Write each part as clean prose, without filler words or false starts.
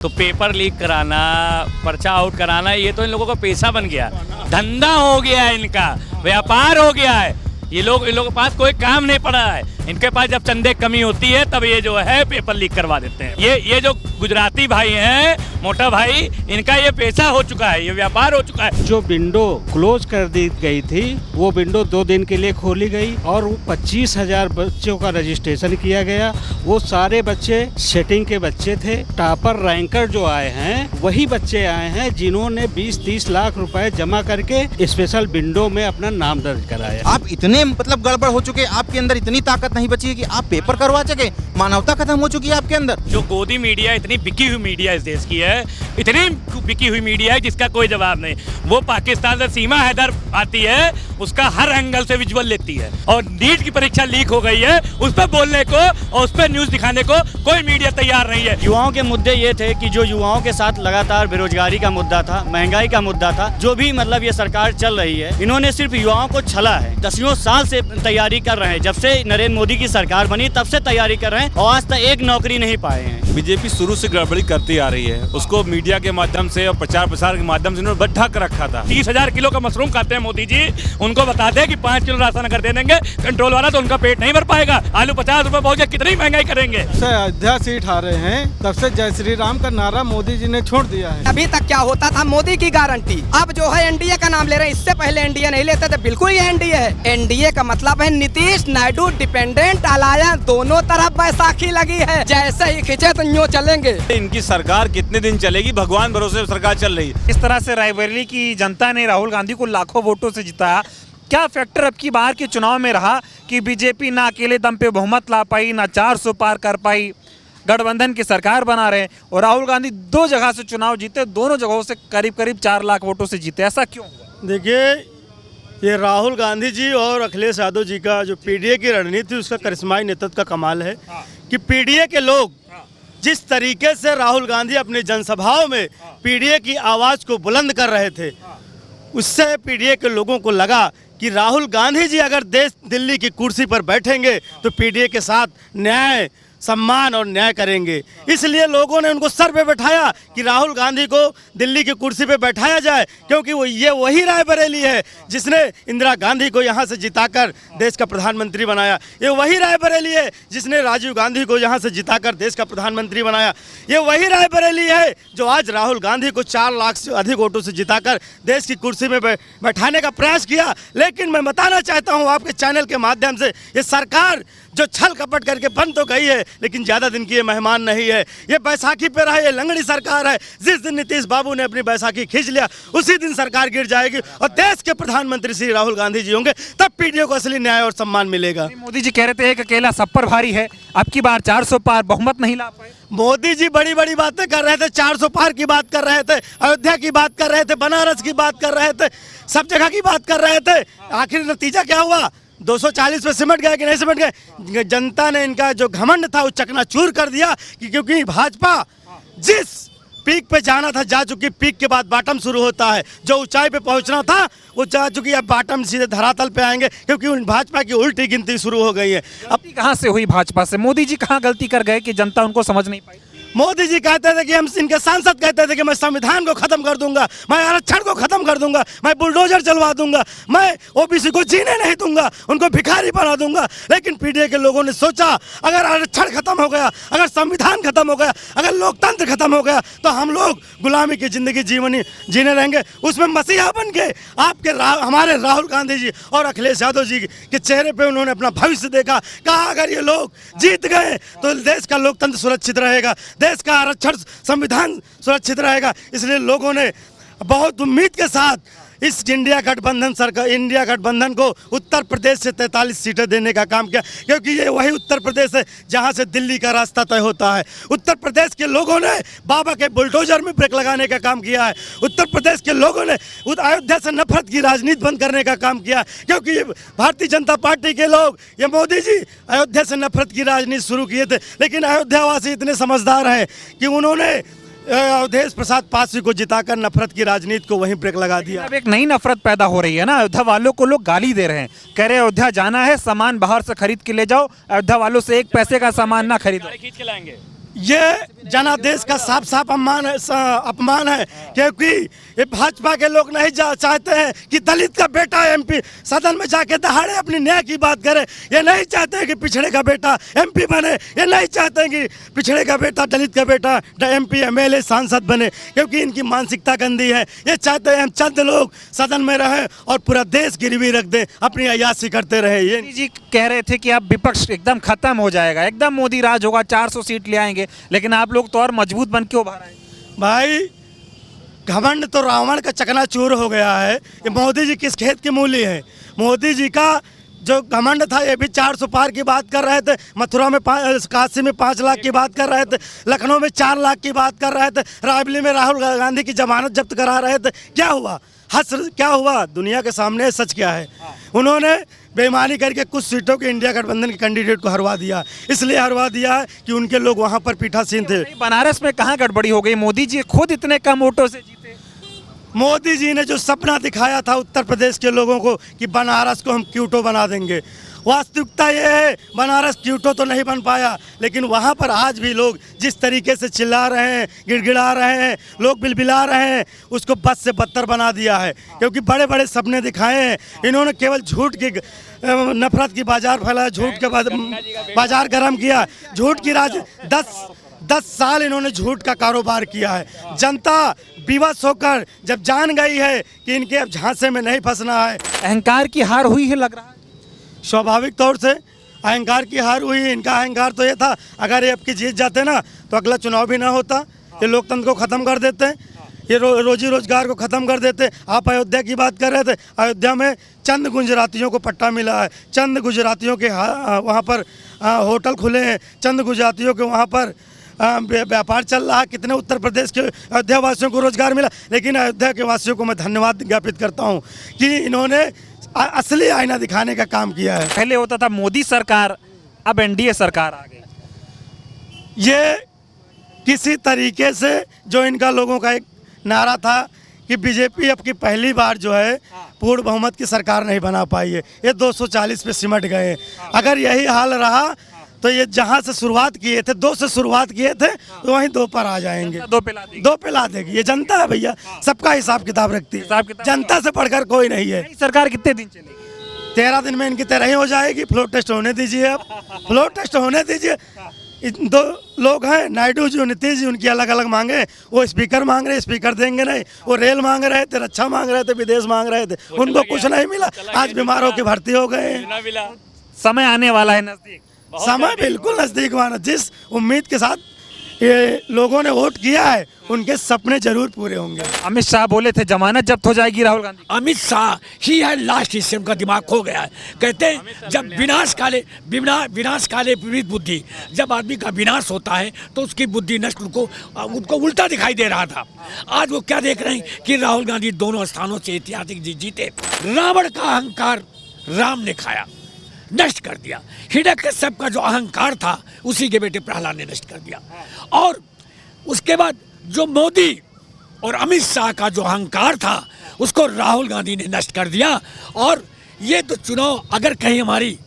तो paper leak कराना, पर्चा आउट कराना, ये तो इन लोगों का पेशा बन गया, धंधा हो गया है, इनका व्यापार हो गया है। इन लोगों के पास कोई काम नहीं पड़ा है। इनके पास जब चंदे कमी होती है तब ये जो है पेपर लीक करवा देते हैं। ये जो गुजराती भाई हैं, मोटा भाई, इनका ये पेशा हो चुका है, ये व्यापार हो चुका है। जो विंडो क्लोज कर दी गई थी वो विंडो 2 दिन के लिए खोली गई और 25,000 बच्चों का रजिस्ट्रेशन किया गया। वो सारे बच्चे सेटिंग के बच्चे थे। टॉपर रैंकर जो आए हैं वही बच्चे आए हैं जिन्होंने 20-30 लाख रुपए जमा करके स्पेशल विंडो में अपना नाम दर्ज कराया। आप इतने मतलब गड़बड़ हो चुके, आपके अंदर इतनी ताकत नहीं बची है कि आप पेपर करवा सके। मानवता खत्म हो चुकी है आपके अंदर। जो गोदी मीडिया, इतनी बिकी हुई मीडिया इस देश की है, इतनी बिकी हुई मीडिया है जिसका कोई जवाब नहीं। वो पाकिस्तान से सीमा हैदर आती है, उसका हर एंगल से विजुअल लेती है। और नीट की परीक्षा लीक हो गई है, उस पर बोलने को और उस पर न्यूज दिखाने को कोई मीडिया तैयार नहीं है। युवाओं के मुद्दे ये थे कि जो युवाओं के साथ लगातार बेरोजगारी का मुद्दा था, महंगाई का मुद्दा था, जो भी मतलब ये सरकार चल रही है, इन्होंने सिर्फ युवाओं को छला है। 10 साल से तैयारी कर रहे हैं, जब से नरेंद्र मोदी की सरकार बनी तब से तैयारी कर रहे हैं और आज तक एक नौकरी नहीं पाए हैं। बीजेपी शुरू से गड़बड़ी करती आ रही है, उसको मीडिया के माध्यम से और प्रचार प्रसार के माध्यम से उन्होंने ढक रखा था। 30,000 किलो का मशरूम खाते हैं मोदी जी, उनको बता दे कि 5 किलो राशन अगर दे देंगे कंट्रोल वाला तो उनका पेट नहीं भर पाएगा। आलू 50 रुपए पहुंचे, कितनी महंगाई करेंगे। अयोध्या सीट हारे हैं, तब से जय श्री राम का नारा मोदी जी ने छोड़ दिया है। अभी तक क्या होता था, मोदी की गारंटी, अब जो है एनडीए का नाम ले रहे हैं। इससे पहले एनडीए नहीं लेते थे, बिल्कुल ये एनडीए है। एनडीए का मतलब है नीतीश नायडू डिपेंडेंट अलायंस, दोनों तरफ बैसाखी लगी है, जैसे ही खिंचे तो यूं चलेंगे। इनकी सरकार कितने दिन चलेगी, भगवान भरोसे सरकार चल रही है। इस तरह से रायबरेली की जनता ने राहुल गांधी को लाखों वोटों से जिताया। क्या फैक्टर अब की बार के चुनाव में रहा कि बीजेपी ना अकेले दम पे बहुमत ला पाई, ना 400 पार कर पाई, गठबंधन की सरकार बना रहे, और राहुल गांधी 2 जगह से चुनाव जीते, दोनों जगहों से करीब करीब 4 लाख वोटों से जीते। ऐसा क्यों हुआ? देखिए, ये राहुल गांधी जी और अखिलेश यादव जी का जो पीडीए की रणनीति, उसका करिश्माई नेतृत्व का कमाल है कि पीडीए के लोग जिस तरीके से राहुल गांधी अपनी जनसभाओं में पीडीए की आवाज़ को बुलंद कर रहे थे, उससे पीडीए के लोगों को लगा कि राहुल गांधी जी अगर दिल्ली की कुर्सी पर बैठेंगे तो पीडीए के साथ न्याय, सम्मान और न्याय करेंगे। इसलिए लोगों ने उनको सर पे बैठाया कि राहुल गांधी को दिल्ली की कुर्सी पे बैठाया जाए, क्योंकि ये वही रायबरेली है जिसने इंदिरा गांधी को यहाँ से जिताकर देश का प्रधानमंत्री बनाया। ये वही रायबरेली है जिसने राजीव गांधी को यहाँ से जिताकर देश का प्रधानमंत्री बनाया। ये वही रायबरेली है जो आज राहुल गांधी को 4 लाख से अधिक वोटों से जिताकर देश की कुर्सी में बैठाने का प्रयास किया। लेकिन मैं बताना चाहता हूँ आपके चैनल के माध्यम से, ये सरकार जो छल कपट करके बन तो गई है, लेकिन ज़्यादा दिन की ये मेहमान नहीं है। ये बैसाखी पे रहा, ये लंगड़ी सरकार है। जिस दिन नीतीश बाबू ने अपनी बैसाखी खींच लिया, उसी दिन सरकार गिर जाएगी और देश के प्रधानमंत्री श्री राहुल गांधी जी होंगे, तब पीडीए को असली न्याय और सम्मान मिलेगा। मोदी जी कह रहे थे एक अकेला सब पर भारी है, अब की बार 400 पार बहुमत नहीं ला पाए। मोदी जी बड़ी बड़ी बातें कर रहे थे, 400 पार की बात कर रहे थे, अयोध्या की बात कर रहे थे, बनारस की बात कर रहे थे, सब जगह की बात कर रहे थे। आखिर नतीजा क्या हुआ? 240 पे सिमट गए कि नहीं सिमट गए? जनता ने इनका जो घमंड था वो चकनाचूर कर दिया कि क्योंकि भाजपा जिस पीक पे जाना था जा चुकी, पीक के बाद बॉटम शुरू होता है। जो ऊंचाई पे पहुंचना था वो जा चुकी, अब बॉटम सीधे धरातल पे आएंगे, क्योंकि भाजपा की उल्टी गिनती शुरू हो गई है। अब कहां से हुई भाजपा से? मोदी जी कहां गलती कर गए कि जनता उनको समझ नहीं पाई? मोदी जी कहते थे कि हम, इनके सांसद कहते थे कि मैं संविधान को खत्म कर दूंगा, मैं आरक्षण को खत्म कर दूंगा, मैं बुलडोजर चलवा दूंगा, मैं ओबीसी को जीने नहीं दूंगा, उनको भिखारी बना दूंगा। लेकिन पीडीए के लोगों ने सोचा अगर आरक्षण खत्म हो गया, अगर संविधान खत्म हो गया, अगर लोकतंत्र खत्म हो गया तो हम लोग गुलामी की जिंदगी जीने रहेंगे। उसमें मसीहा बन के हमारे राहुल गांधी जी और अखिलेश यादव जी के चेहरे पे उन्होंने अपना भविष्य देखा। कहा अगर ये लोग जीत गए तो देश का लोकतंत्र सुरक्षित रहेगा, देश का आरक्षण संविधान सुरक्षित रहेगा। इसलिए लोगों ने बहुत उम्मीद के साथ इस इंडिया गठबंधन को उत्तर प्रदेश से 43 सीटें देने का काम किया, क्योंकि ये वही उत्तर प्रदेश है जहां से दिल्ली का रास्ता तय होता है। उत्तर प्रदेश के लोगों ने बाबा के बुलडोजर में ब्रेक लगाने का काम किया है। उत्तर प्रदेश के लोगों ने अयोध्या से नफरत की राजनीति बंद करने का काम किया, क्योंकि ये भारतीय जनता पार्टी के लोग, ये मोदी जी अयोध्या से नफरत की राजनीति शुरू किए थे। लेकिन अयोध्यावासी इतने समझदार हैं कि उन्होंने अवधेश प्रसाद पासी को जिताकर नफरत की राजनीति को वहीं ब्रेक लगा दिया। अब एक नई नफरत पैदा हो रही है ना, अयोध्या वालों को लोग गाली दे रहे हैं, कह रहे हैं अयोध्या जाना है सामान बाहर से खरीद के ले जाओ, अयोध्या वालों से 1 पैसे का सामान ना खरीदो। खींच के लाएंगे। ये जनादेश का साफ साफ अपमान है क्योंकि ये भाजपा के लोग नहीं चाहते हैं कि दलित का बेटा एमपी सदन में जाके दहाड़े अपनी न्याय की बात करे। ये नहीं चाहते हैं कि पिछड़े का बेटा एमपी बने। ये नहीं चाहते हैं कि पिछड़े का बेटा दलित का बेटा एमपी एमएलए सांसद बने, क्योंकि इनकी मानसिकता गंदी है। ये चाहते हैं हम चंद लोग सदन में रहें और पूरा देश गिरवी रख दें, अपनी अयाशी करते रहे। ये मोदी जी कह रहे थे कि अब विपक्ष एकदम खत्म हो जाएगा, एकदम मोदी राज होगा, 400 सीट ले आएंगे, लेकिन आप लोग तो और मजबूत बन के उभर आए। भाई घमंड तो रावण का चकनाचूर हो गया है। ये मोदी जी किस खेत की मूली है? मोदी जी का जो घमंड था, ये भी 400 पार की बात कर रहे थे, मथुरा में काशी में 5 लाख की बात कर रहे थे, लखनऊ में 4 लाख की बात कर रहे थे, रायबरेली में राहुल गांधी की जमानत जब्त करा रहे थे। क्या हुआ? क्या हुआ? दुनिया के सामने सच क्या है? उन्होंने बेईमानी करके कुछ सीटों के इंडिया गठबंधन के कैंडिडेट को हरवा दिया। इसलिए हरवा दिया है कि उनके लोग वहां पर पीठासीन थे। बनारस में कहाँ गड़बड़ी हो गई? मोदी जी खुद इतने कम वोटों से जीते। मोदी जी ने जो सपना दिखाया था उत्तर प्रदेश के लोगों को कि बनारस को हम क्यूटो बना देंगे, वास्तविकता ये है बनारस क्यूटो तो नहीं बन पाया। लेकिन वहाँ पर आज भी लोग जिस तरीके से चिल्ला रहे हैं, गिड़गिड़ा रहे हैं, लोग बिलबिला रहे हैं, उसको बद से बदतर बना दिया है। क्योंकि बड़े बड़े सपने दिखाए हैं इन्होंने, केवल झूठ की नफरत की बाजार फैलाया, झूठ के बाद बाजार गर्म किया, झूठ की राज 10 साल इन्होंने झूठ का कारोबार किया है। जनता विवश होकर जब जान गई है कि इनके अब झांसे में नहीं फंसना है। अहंकार की हार हुई है लग रहा है। स्वाभाविक तौर से अहंकार की हार हुई। इनका अहंकार तो ये था अगर ये अब की जीत जाते ना तो अगला चुनाव भी ना होता। ये लोकतंत्र को ख़त्म कर देते, ये रोजी रोजगार को ख़त्म कर देते। आप अयोध्या की बात कर रहे थे, अयोध्या में चंद गुजरातियों को पट्टा मिला है, चंद गुजरातियों के वहाँ पर होटल खुले हैं, चंद गुजरातियों के वहाँ पर व्यापार चल रहा है। कितने उत्तर प्रदेश के अयोध्या वासियों को रोजगार मिला। लेकिन अयोध्या के वासियों को मैं धन्यवाद ज्ञापित करता हूँ कि इन्होंने असली आईना दिखाने का काम किया है। पहले होता था मोदी सरकार, अब एनडीए सरकार आ गई। ये किसी तरीके से जो इनका लोगों का एक नारा था कि बीजेपी अब की पहली बार जो है पूर्ण बहुमत की सरकार नहीं बना पाई है, ये 240 पे सिमट गए हैं। अगर यही हाल रहा तो ये जहाँ से शुरुआत किए थे, 2 से शुरुआत किए थे, तो वहीं 2 पर आ जाएंगे। 2 पे ला देगी। ये जनता है भैया, सबका हिसाब किताब रखती है, जनता से बढ़कर कोई नहीं है। सरकार कितने दिन चलेगी? 13 दिन में इनकी 13 ही हो जाएगी। फ्लोर टेस्ट होने दीजिए, अब फ्लोर टेस्ट होने दीजिए। 2 लोग हैं, नायडू जी और नीतीश जी, उनकी अलग अलग मांगे। वो स्पीकर मांग रहे, स्पीकर देंगे नहीं। वो रेल मांग रहे थे, रक्षा मांग रहे थे, विदेश मांग रहे थे, उनको कुछ नहीं मिला। आज बीमार होकर भर्ती हो गए। समय आने वाला है नजदीक, समय बिल्कुल नजदीक वाला। जिस उम्मीद के साथ ये लोगों ने वोट किया है उनके सपने जरूर पूरे होंगे। अमित शाह बोले थे जमानत जब्त हो जाएगी राहुल गांधी। अमित शाह ही है लास्ट हिस्से, उनका दिमाग खो गया है। कहते हैं जब विनाश काले विपरीत बुद्धि, जब आदमी का विनाश होता है तो उसकी बुद्धि नष्ट उनको उल्टा दिखाई दे रहा था। आज वो क्या देख रहे हैं कि राहुल गांधी दोनों स्थानों से ऐतिहासिक जीते। रावण का अहंकार राम ने खाया, नष्ट कर दिया। हिरण्यकश्यप का जो अहंकार था उसी के बेटे प्रहलाद ने नष्ट कर दिया। और उसके बाद जो मोदी और अमित शाह का जो अहंकार था उसको राहुल गांधी ने नष्ट कर दिया। और ये तो चुनाव अगर कहीं हमारी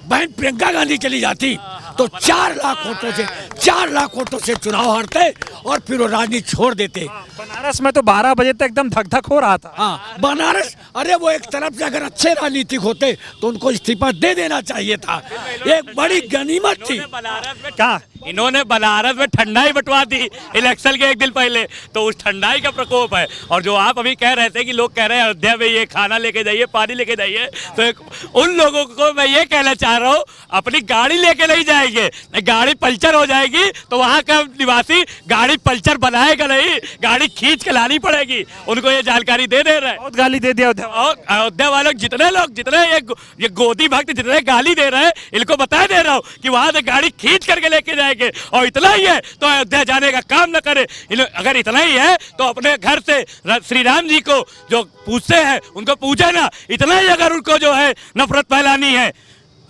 बहन प्रियंका गांधी चली जाती तो 4 लाख वोटों से चुनाव हारते और फिर वो राजनीति छोड़ देते। बनारस में तो 12 बजे तक एकदम धक धक हो रहा था। हाँ, बनारस, अरे वो एक तरफ से अगर अच्छे राजनीतिक होते तो उनको इस्तीफा दे देना चाहिए था। एक बड़ी गनीमत थी। क्या इन्होंने बनारस में ठंडाई बंटवा दी इलेक्शन के 1 दिन पहले, तो उस ठंडाई का प्रकोप है। और जो आप अभी कह रहे थे कि लोग कह रहे हैं अयोध्या में ये खाना लेके जाइए, पानी लेके जाइए, तो उन लोगों को मैं ये कहना चाह रहा हूँ अपनी गाड़ी लेके नहीं जाएंगे, गाड़ी पंचर हो जाएगी तो वहाँ का निवासी गाड़ी पंचर बनाएगा नहीं, गाड़ी खींच के लानी पड़ेगी। उनको ये जानकारी दे रहे हैं। बहुत गाली दे दिया अयोध्या वालों जितने ये गोदी भक्त जितने गाली दे रहे हैं, इनको बता दे रहा हूँ कि वहाँ से गाड़ी खींच करके लेके जाएंगे। और इतना ही है तो अयोध्या जाने का काम न करे। अगर इतना ही है तो अपने घर से श्री राम जी को जो पूछते हैं उनको पूछे ना। इतना ही अगर उनको जो है नफरत फैलानी है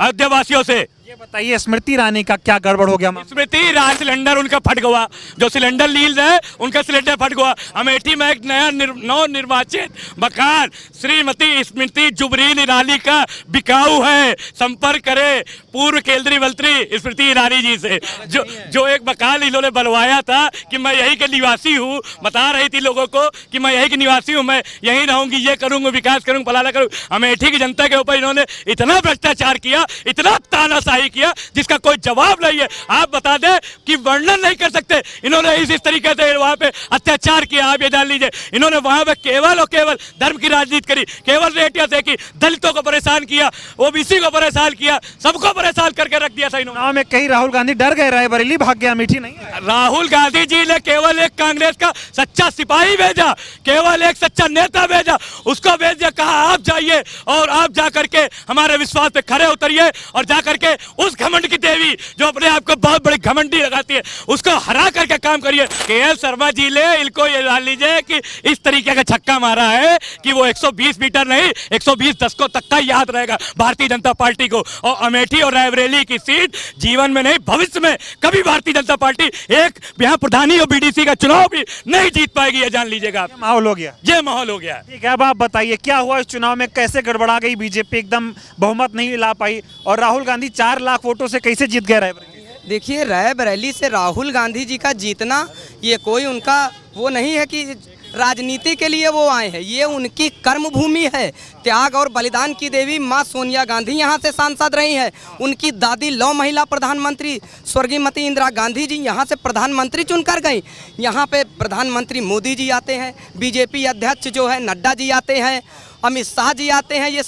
अयोध्या वासियों से। ये बताइए स्मृति ईरानी का क्या गड़बड़ हो गया? स्मृति ईरानी सिलेंडर उनका फट गया, जो सिलेंडर लील है उनका सिलेंडर फट गया। अमेठी में एक नया नवनिर्वाचित मकान श्रीमती स्मृति जुबरीन ईरानी का बिकाऊ है। संपर्क करे पूर्व केंद्रीय मंत्री स्मृति ईरानी जी से, जो एक मकान इन्होंने बनवाया था कि मैं यही के निवासी हूँ, बता रही थी लोगों को कि मैं यही के निवासी हूँ, मैं यहीं रहूंगी, ये करूंगा, विकास करूंगा, फलाना करूंगा। अमेठी की जनता के ऊपर इन्होंने इतना भ्रष्टाचार किया, इतना तानाशाही किया जिसका कोई जवाब नहीं है। आप बता दें कि वर्णन नहीं कर सकते इन्होंने इस तरीके से वहां पे अत्याचार किया। आप ये जान लीजिए, इन्होंने वहां पे केवल और केवल धर्म की राजनीति करी, केवल रेटियां देखी, दलितों को परेशान किया, ओबीसी को परेशान किया, सबको परेशान करके रख दिया था इन्होंने। चुनाव में कहीं राहुल गांधी डर गए, रायबरेली भाग गया, अमेठी नहीं है। राहुल गांधी जी ने केवल एक कांग्रेस का सच्चा सिपाही भेजा, केवल एक सच्चा नेता भेजा, उसको भेज दिया, कहा आप जाइए और आप जा करके हमारे विश्वास पे खड़े उतरिए और जा करके उस घमंड की देवी जो अपने आप को बहुत बड़ी घमंडी लगाती है उसको हरा करके काम करिए। केएल शर्मा जी ने इनको ये जान लीजिए कि इस तरीके का छक्का मारा है कि वो 120 मीटर नहीं 120 दशकों तक का याद रहेगा भारतीय जनता पार्टी को। और अमेठी और रायबरेली की सीट जीवन में नहीं भविष्य में कभी भारतीय जनता पार्टी एक यहाँ प्रधानी और बीडीसी का चुनाव भी नहीं जीत पाएगी, ये जान लीजिएगा। माहौल हो गया, ये माहौल हो गया। ठीक है, अब आप बताइए क्या हुआ इस चुनाव में, कैसे गड़बड़ा गई बीजेपी, एकदम बहुमत नहीं ला पाई और राहुल गांधी 4 लाख वोटों से कैसे जीत गए रायबरेली? देखिए, रायबरेली से राहुल गांधी जी का जीतना ये कोई उनका वो नहीं है कि राजनीति के लिए वो आए हैं, ये उनकी कर्म भूमि है। त्याग और बलिदान की देवी माँ सोनिया गांधी यहाँ से सांसद रही हैं, उनकी दादी लौ महिला प्रधानमंत्री स्वर्गीय मती इंदिरा गांधी जी यहाँ से प्रधानमंत्री चुनकर गई। यहाँ पे प्रधानमंत्री मोदी जी आते हैं, बीजेपी अध्यक्ष जो है नड्डा जी आते हैं, अमित शाह जी आते हैं। ये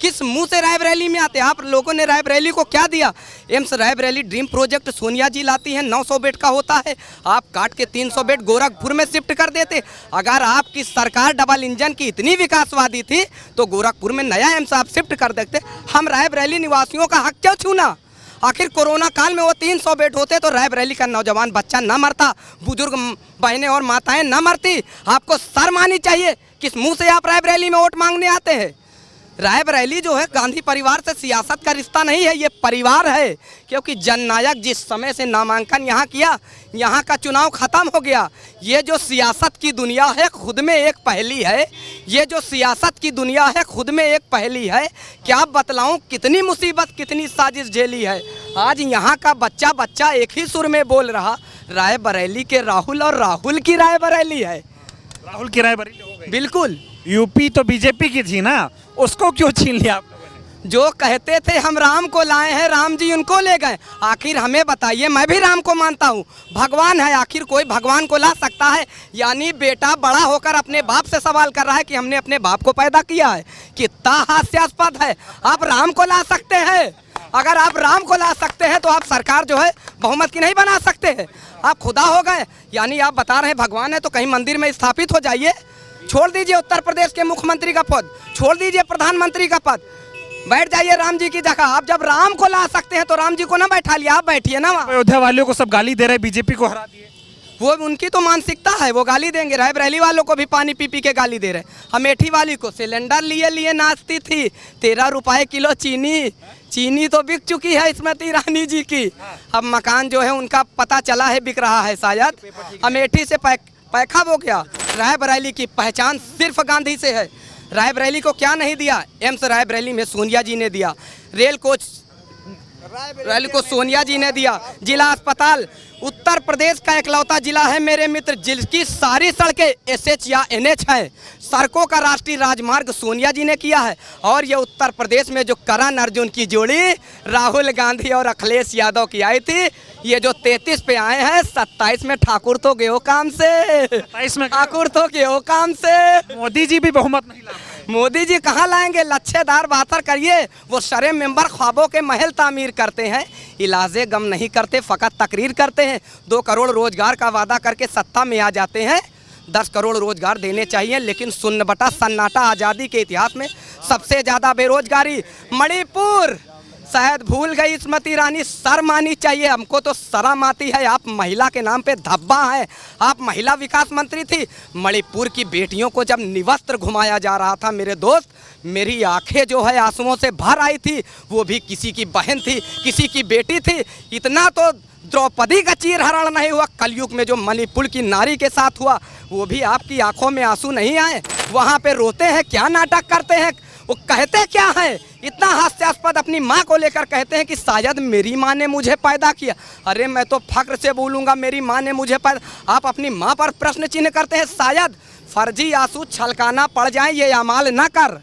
किस मुंह से रायबरेली में आते हैं? आप लोगों ने रायबरेली को क्या दिया? AIIMS Raebareli dream project Sonia ji लाती हैं, 900 बेड का होता है, आप काट के 300 बेड गोरखपुर में शिफ्ट कर देते। अगर आपकी सरकार डबल इंजन की इतनी विकासवादी थी तो गोरखपुर में नया एम्स आप शिफ्ट कर देते। हम रायबरेली निवासियों का हक क्यों छूना? आखिर कोरोना काल में वो 300 बेड होते तो रायबरेली का नौजवान बच्चा ना मरता, बुजुर्ग बहनें और माताएं ना मरती। आपको शर्म आनी चाहिए। किस मुंह से आप रायबरेली में वोट मांगने आते हैं? रायबरेली जो है गांधी परिवार से सियासत का रिश्ता नहीं है, ये परिवार है। क्योंकि जननायक जिस समय से नामांकन यहाँ किया, यहाँ का चुनाव खत्म हो गया। ये जो सियासत की दुनिया है खुद में एक पहेली है, ये जो सियासत की दुनिया है खुद में एक पहेली है। क्या बतलाऊं कितनी मुसीबत कितनी साजिश झेली है। आज यहाँ का बच्चा बच्चा एक ही सुर में बोल रहा, रायबरेली के राहुल और राहुल की रायबरेली है। राहुल की रायबरेली हो गई। बिल्कुल। यूपी तो बीजेपी की थी ना, उसको क्यों छीन लिया आप लोगों ने? जो कहते थे हम राम को लाए हैं, राम जी उनको ले गए। आखिर हमें बताइए, मैं भी राम को मानता हूँ, भगवान है, आखिर कोई भगवान को ला सकता है? यानी बेटा बड़ा होकर अपने बाप से सवाल कर रहा है कि हमने अपने बाप को पैदा किया है। कितना हास्यास्पद है। आप राम को ला सकते हैं, अगर आप राम को ला सकते हैं तो आप सरकार जो है बहुमत की नहीं बना सकते हैं। आप खुदा हो गए। यानी आप बता रहे हैं भगवान है तो कहीं मंदिर में स्थापित हो जाइए। छोड़ दीजिए उत्तर प्रदेश के मुख्यमंत्री का पद, छोड़ दीजिए प्रधानमंत्री का पद, बैठ जाइए राम जी की जगह। आप जब राम को ला सकते हैं तो राम जी को ना बैठा लिया, आप बैठिए ना वहाँ। अयोध्या वालों को सब गाली दे रहे, बीजेपी को हरा दिए। वो उनकी तो मानसिकता है, वो गाली देंगे। रायबरेली वालों को भी पानी पी पी के गाली दे रहे। अमेठी वाली को सिलेंडर लिए लिए नाचती थी, 13 रुपए किलो चीनी तो बिक चुकी है स्मृति ईरानी जी की। अब मकान जो है उनका पता चला है बिक रहा है शायद। अमेठी से पैखा हो गया। रायबरेली की पहचान सिर्फ गांधी से है। रायबरेली को क्या नहीं दिया? एम्स रायबरेली में सोनिया जी ने दिया, रेल कोच रायबरेली को सोनिया जी ने दिया, जिला अस्पताल उत्तर प्रदेश का एकलौता जिला है मेरे मित्र जिसकी सारी सड़कें एसएच या एनएच हैं। सड़कों का राष्ट्रीय राजमार्ग सोनिया जी ने किया है। और ये उत्तर प्रदेश में जो करण अर्जुन की जोड़ी राहुल गांधी और अखिलेश यादव की आई थी, ये जो 33 पे आए हैं, 27 में ठाकुर तो गए हो काम से, 27 में ठाकुर तो गए हो काम से। मोदी जी भी बहुमत नहीं ला पाए। मोदी जी कहाँ लाएंगे? लच्छेदार बातर करिए। वो शरे मेंबर ख्वाबों के महल तामीर करते हैं, इलाजे गम नहीं करते, फ़कत तकरीर करते हैं। 2 करोड़ रोजगार का वादा करके सत्ता में आ जाते हैं। 10 करोड़ रोजगार देने चाहिए, लेकिन सुन्न बटा सन्नाटा। आज़ादी के इतिहास में सबसे ज़्यादा बेरोजगारी मणिपुर। शायद भूल गई स्मृति ईरानी, शर्म आनी चाहिए। हमको तो शर्म आती है। आप महिला के नाम पे धब्बा है। आप महिला विकास मंत्री थी। मणिपुर की बेटियों को जब निवस्त्र घुमाया जा रहा था मेरे दोस्त, मेरी आंखें जो है आंसुओं से भर आई थी। वो भी किसी की बहन थी, किसी की बेटी थी। इतना तो द्रौपदी का चीरहरण नहीं हुआ। कलयुग में जो मणिपुर की नारी के साथ हुआ, वो भी आपकी आंखों में आंसू नहीं आए? वहाँ पे रोते हैं, क्या नाटक करते हैं? वो कहते क्या है इतना हास्यास्पद अपनी माँ को लेकर कहते हैं कि शायद मेरी माँ ने मुझे पैदा किया। अरे मैं तो फक्र से बोलूँगा मेरी माँ ने मुझे पैदा। आप अपनी माँ पर प्रश्न चिन्ह करते हैं। शायद फर्जी आंसू छलकाना पड़ जाए ये अमाल ना कर,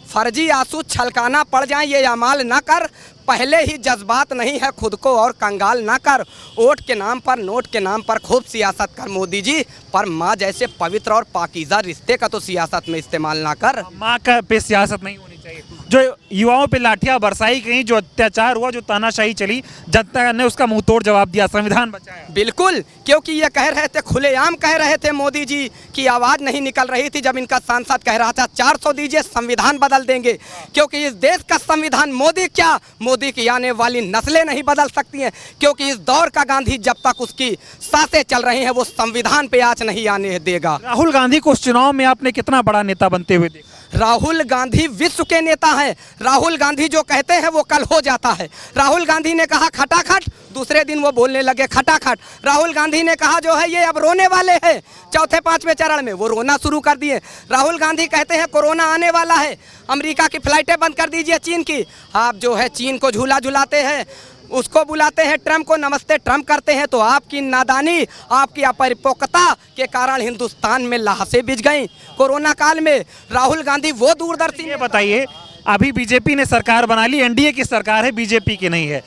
फर्जी आंसू छलकाना पड़ जाए ये अमाल ना कर, पहले ही जज्बात नहीं है खुद को और कंगाल ना कर। वोट के नाम पर नोट के नाम पर खूब सियासत कर मोदी जी, पर माँ जैसे पवित्र और पाकीज़ा रिश्ते का तो सियासत में इस्तेमाल ना कर। माँ का पे सियासत नहीं होनी चाहिए। जो युवाओं पे लाठियां बरसाई गई, जो अत्याचार हुआ, जो तानाशाही चली, जनता ने उसका मुंह तोड़ जवाब दिया, संविधान बचाया। बिल्कुल, क्योंकि ये कह रहे थे, खुलेआम कह रहे थे मोदी जी की आवाज़ नहीं निकल रही थी जब इनका सांसद कह रहा था 400 दीजिए संविधान बदल देंगे, क्योंकि इस देश का संविधान मोदी क्या, मोदी की आने वाली नस्लें नहीं बदल सकती हैं, क्योंकि इस दौर का गांधी जब तक उसकी सांसें चल रही हैं वो संविधान पे आँच नहीं आने देगा। राहुल गांधी को उस चुनाव में आपने कितना बड़ा नेता बनते हुए देखा? राहुल गांधी विश्व के नेता हैं। राहुल गांधी जो कहते हैं वो कल हो जाता है। राहुल गांधी ने कहा खटाखट, दूसरे दिन वो बोलने लगे खटाखट। राहुल गांधी ने कहा जो है ये अब रोने वाले हैं, चौथे पांचवें चरण में वो रोना शुरू कर दिए। राहुल गांधी कहते हैं कोरोना आने वाला है, अमेरिका की फ्लाइटें बंद कर दीजिए चीन की। आप जो है चीन को झूला झुलाते हैं, उसको बुलाते हैं ट्रम्प को नमस्ते ट्रम्प करते हैं, तो आपकी नादानी, आपकी अपरिपक्वता के कारण हिंदुस्तान में लाशें बिछ गईं कोरोना काल में। राहुल गांधी वो दूरदर्शी। ये बताइए, अभी बीजेपी ने सरकार बना ली, एनडीए की सरकार है, बीजेपी की नहीं है।